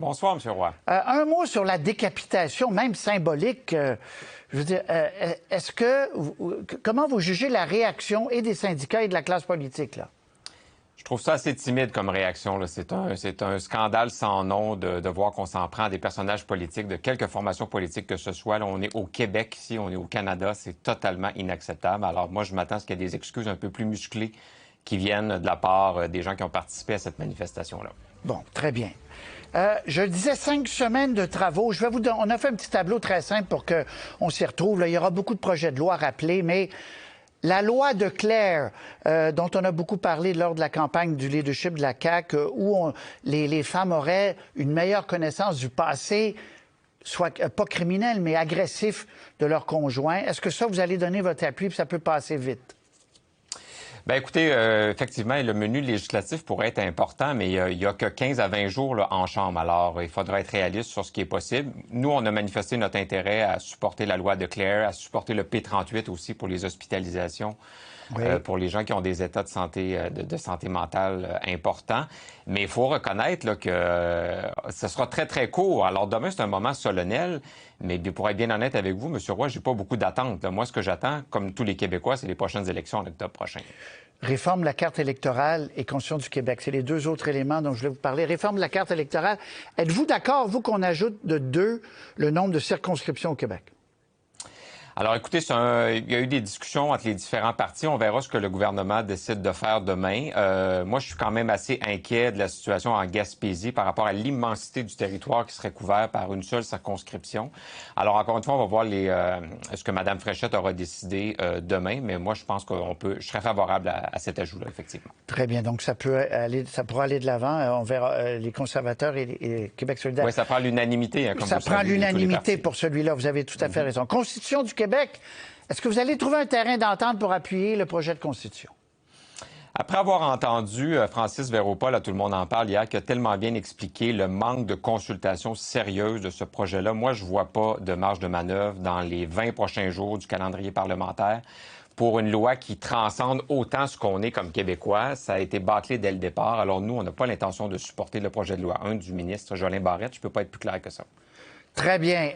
Bonsoir, M. Roy. Un mot sur la décapitation, même symbolique. Je veux dire, comment vous jugez la réaction et des syndicats et de la classe politique, là? Je trouve ça assez timide comme réaction. C'est un scandale sans nom de voir qu'on s'en prend à des personnages politiques de quelque formation politique que ce soit. Là, on est au Québec ici, on est au Canada. C'est totalement inacceptable. Alors moi, je m'attends à ce qu'il y ait des excuses un peu plus musclées qui viennent de la part des gens qui ont participé à cette manifestation-là. Bon, très bien. Je le disais, 5 semaines de travaux. On a fait un petit tableau très simple pour qu'on s'y retrouve. Là, il y aura beaucoup de projets de loi à rappeler, mais la loi de Claire, dont on a beaucoup parlé lors de la campagne du leadership de la CAQ, où les femmes auraient une meilleure connaissance du passé, soit pas criminel, mais agressif de leur conjoint. Est-ce que ça, vous allez donner votre appui, puis ça peut passer vite? Bien, écoutez, effectivement, le menu législatif pourrait être important, mais il y a que 15 à 20 jours là, en Chambre. Alors, il faudra être réaliste sur ce qui est possible. Nous, on a manifesté notre intérêt à supporter la loi de Claire, à supporter le P38 aussi pour les hospitalisations, oui. Pour les gens qui ont des états de santé, de santé mentale importants. Mais il faut reconnaître là, que ce sera très, très court. Alors, demain, c'est un moment solennel. Mais pour être bien honnête avec vous, M. Roy, j'ai pas beaucoup d'attentes. Moi, ce que j'attends, comme tous les Québécois, c'est les prochaines élections en octobre prochain. Réforme de la carte électorale et Constitution du Québec. C'est les deux autres éléments dont je voulais vous parler. Réforme de la carte électorale. Êtes-vous d'accord, vous, qu'on ajoute de 2 le nombre de circonscriptions au Québec? Alors, écoutez, il y a eu des discussions entre les différents partis. On verra ce que le gouvernement décide de faire demain. Moi, je suis quand même assez inquiet de la situation en Gaspésie par rapport à l'immensité du territoire qui serait couvert par une seule circonscription. Alors, encore une fois, on va voir ce que Mme Fréchette aura décidé demain. Mais moi, je pense je serais favorable à cet ajout-là, effectivement. Très bien. Donc, ça pourra aller de l'avant. On verra les conservateurs et Québec solidaire. Oui, ça prend l'unanimité. Hein, comme ça vous prend savez, l'unanimité pour celui-là. Vous avez tout à fait raison. Constitution du Québec, est-ce que vous allez trouver un terrain d'entente pour appuyer le projet de Constitution? Après avoir entendu Francis Véropa, là, tout le monde en parle hier, qui a tellement bien expliqué le manque de consultation sérieuse de ce projet-là, moi, je vois pas de marge de manœuvre dans les 20 prochains jours du calendrier parlementaire pour une loi qui transcende autant ce qu'on est comme Québécois. Ça a été bâclé dès le départ. Alors nous, on n'a pas l'intention de supporter le projet de loi 1 du ministre Jolin Barrette. Je peux pas être plus clair que ça. Très bien.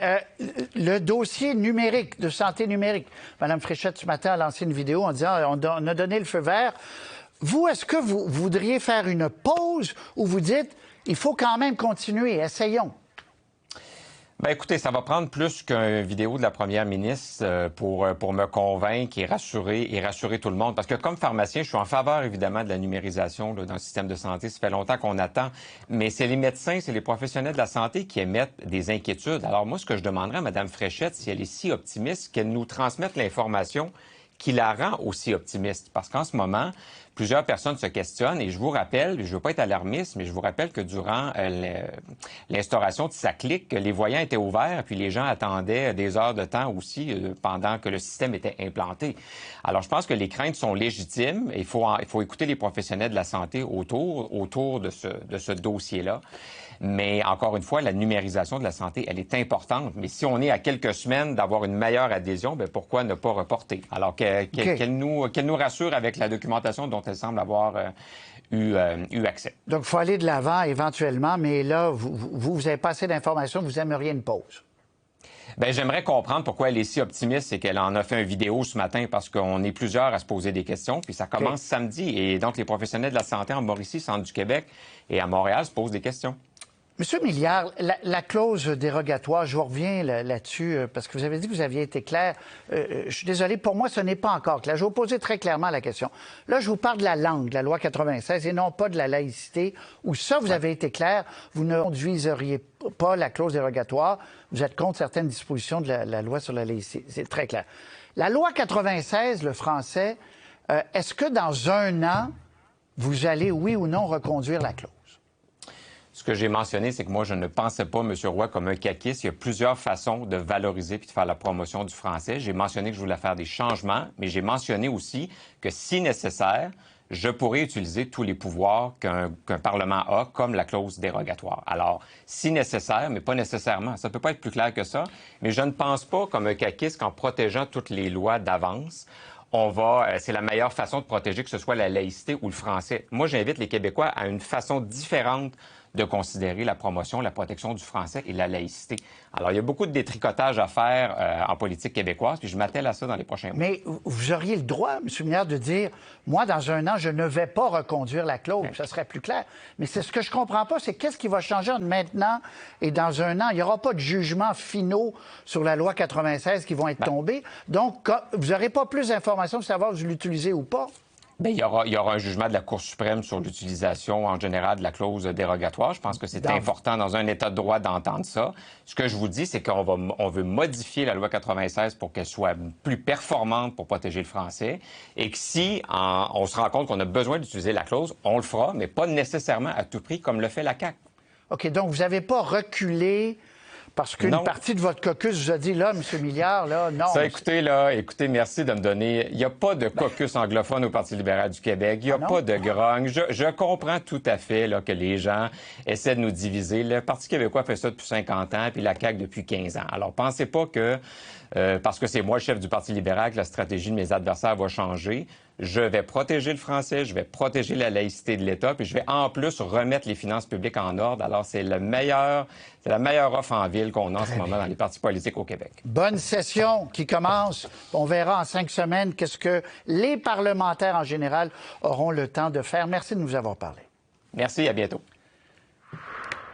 Le dossier numérique, de santé numérique. Mme Fréchette, ce matin, a lancé une vidéo en disant on a donné le feu vert. Vous, est-ce que vous voudriez faire une pause ou vous dites il faut quand même continuer, essayons? Bien, écoutez, ça va prendre plus qu'une vidéo de la première ministre pour me convaincre et rassurer tout le monde. Parce que comme pharmacien, je suis en faveur, évidemment, de la numérisation là, dans le système de santé. Ça fait longtemps qu'on attend. Mais c'est les médecins, c'est les professionnels de la santé qui émettent des inquiétudes. Alors moi, ce que je demanderais à Mme Fréchette, si elle est si optimiste, qu'elle nous transmette l'information qui la rend aussi optimiste. Parce qu'en ce moment, plusieurs personnes se questionnent et je vous rappelle, je ne veux pas être alarmiste, mais je vous rappelle que durant l'instauration de SACLIC, les voyants étaient ouverts puis les gens attendaient des heures de temps aussi pendant que le système était implanté. Alors, je pense que les craintes sont légitimes et il faut écouter les professionnels de la santé autour de ce dossier-là. Mais encore une fois, la numérisation de la santé, elle est importante. Mais si on est à quelques semaines d'avoir une meilleure adhésion, bien, pourquoi ne pas reporter? Alors qu'elle nous rassure avec la documentation dont elle semble avoir eu accès. Donc, il faut aller de l'avant éventuellement, mais là, vous avez pas assez d'informations, vous aimeriez une pause. Bien, j'aimerais comprendre pourquoi elle est si optimiste et qu'elle en a fait une vidéo ce matin parce qu'on est plusieurs à se poser des questions. Puis ça commence samedi et donc les professionnels de la santé en Mauricie, Centre du Québec et à Montréal se posent des questions. Monsieur Milliard, la clause dérogatoire, je vous reviens là-dessus, parce que vous avez dit que vous aviez été clair. Je suis désolé, pour moi, ce n'est pas encore clair. Je vais vous poser très clairement la question. Là, je vous parle de la langue, de la loi 96, et non pas de la laïcité, où ça, vous avez été clair, vous ne conduiseriez pas la clause dérogatoire, vous êtes contre certaines dispositions de la loi sur la laïcité. C'est très clair. La loi 96, le français, est-ce que dans 1 an, vous allez, oui ou non, reconduire la clause? Ce que j'ai mentionné, c'est que moi, je ne pensais pas M. Roy comme un caquiste. Il y a plusieurs façons de valoriser puis de faire la promotion du français. J'ai mentionné que je voulais faire des changements, mais j'ai mentionné aussi que, si nécessaire, je pourrais utiliser tous les pouvoirs qu'un Parlement a, comme la clause dérogatoire. Alors, si nécessaire, mais pas nécessairement. Ça ne peut pas être plus clair que ça. Mais je ne pense pas, comme un caquiste, qu'en protégeant toutes les lois d'avance, c'est la meilleure façon de protéger que ce soit la laïcité ou le français. Moi, j'invite les Québécois à une façon différente de considérer la promotion, la protection du français et la laïcité. Alors, il y a beaucoup de détricotage à faire en politique québécoise, puis je m'attelle à ça dans les prochains mois. Mais vous auriez le droit, M. Milliard, de dire, moi, dans un an, je ne vais pas reconduire la clause. Ça serait plus clair. Mais c'est ce que je comprends pas, c'est qu'est-ce qui va changer entre maintenant et dans un an? Il n'y aura pas de jugements finaux sur la loi 96 qui vont être tombés. Donc, vous n'aurez pas plus d'informations pour savoir si vous l'utilisez ou pas? Bien, il y aura un jugement de la Cour suprême sur l'utilisation en général de la clause dérogatoire. Je pense que c'est important dans un État de droit d'entendre ça. Ce que je vous dis, c'est qu'on veut modifier la loi 96 pour qu'elle soit plus performante pour protéger le français et que si on se rend compte qu'on a besoin d'utiliser la clause, on le fera, mais pas nécessairement à tout prix comme le fait la CAQ. OK, donc vous n'avez pas reculé parce qu'une partie de votre caucus vous a dit, là, M. Milliard, là, non. Ça, écoutez, merci de me donner... Il n'y a pas de caucus anglophone au Parti libéral du Québec. Il n'y a pas de grogne. Je comprends tout à fait là, que les gens essaient de nous diviser. Le Parti québécois fait ça depuis 50 ans, puis la CAQ depuis 15 ans. Alors, pensez pas que, parce que c'est moi le chef du Parti libéral, que la stratégie de mes adversaires va changer. Je vais protéger le français, je vais protéger la laïcité de l'État, puis je vais en plus remettre les finances publiques en ordre. Alors, c'est la meilleure offre en ville qu'on a en ce moment dans les partis politiques au Québec. Bonne session qui commence. On verra en 5 semaines qu'est-ce que les parlementaires en général auront le temps de faire. Merci de nous avoir parlé. Merci, à bientôt.